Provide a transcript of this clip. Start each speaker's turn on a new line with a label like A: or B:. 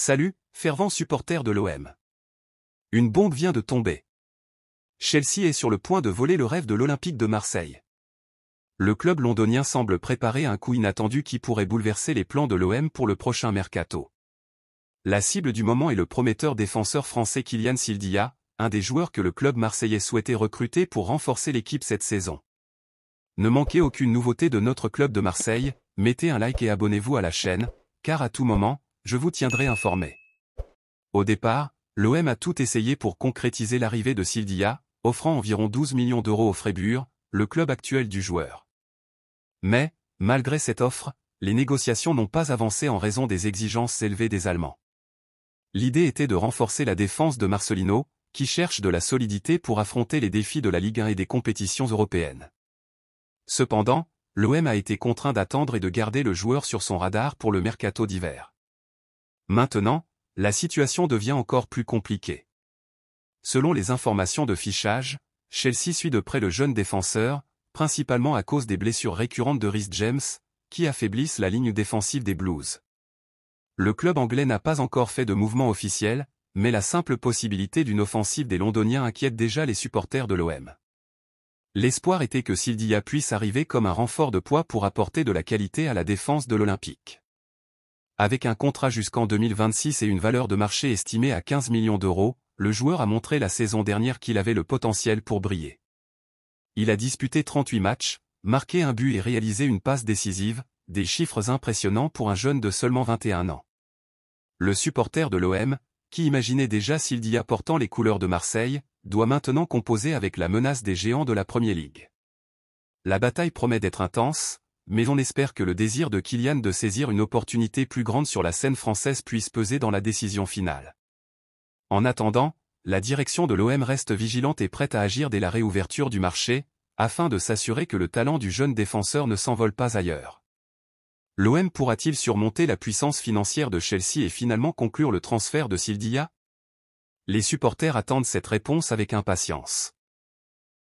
A: Salut, fervent supporter de l'OM. Une bombe vient de tomber. Chelsea est sur le point de voler le rêve de l'Olympique de Marseille. Le club londonien semble préparer un coup inattendu qui pourrait bouleverser les plans de l'OM pour le prochain mercato. La cible du moment est le prometteur défenseur français Kylian Sildia, un des joueurs que le club marseillais souhaitait recruter pour renforcer l'équipe cette saison. Ne manquez aucune nouveauté de notre club de Marseille, mettez un like et abonnez-vous à la chaîne, car à tout moment, je vous tiendrai informé. Au départ, l'OM a tout essayé pour concrétiser l'arrivée de Sildia, offrant environ 12 millions d'euros au Freiburg, le club actuel du joueur. Mais, malgré cette offre, les négociations n'ont pas avancé en raison des exigences élevées des Allemands. L'idée était de renforcer la défense de Marcelino, qui cherche de la solidité pour affronter les défis de la Ligue 1 et des compétitions européennes. Cependant, l'OM a été contraint d'attendre et de garder le joueur sur son radar pour le mercato d'hiver. Maintenant, la situation devient encore plus compliquée. Selon les informations de fichage, Chelsea suit de près le jeune défenseur, principalement à cause des blessures récurrentes de Reece James, qui affaiblissent la ligne défensive des Blues. Le club anglais n'a pas encore fait de mouvement officiel, mais la simple possibilité d'une offensive des Londoniens inquiète déjà les supporters de l'OM. L'espoir était que Sildia puisse arriver comme un renfort de poids pour apporter de la qualité à la défense de l'Olympique. Avec un contrat jusqu'en 2026 et une valeur de marché estimée à 15 millions d'euros, le joueur a montré la saison dernière qu'il avait le potentiel pour briller. Il a disputé 38 matchs, marqué un but et réalisé une passe décisive, des chiffres impressionnants pour un jeune de seulement 21 ans. Le supporter de l'OM, qui imaginait déjà Sildia portant les couleurs de Marseille, doit maintenant composer avec la menace des géants de la Premier League. La bataille promet d'être intense, mais on espère que le désir de Kylian de saisir une opportunité plus grande sur la scène française puisse peser dans la décision finale. En attendant, la direction de l'OM reste vigilante et prête à agir dès la réouverture du marché, afin de s'assurer que le talent du jeune défenseur ne s'envole pas ailleurs. L'OM pourra-t-il surmonter la puissance financière de Chelsea et finalement conclure le transfert de Sildia ? Les supporters attendent cette réponse avec impatience.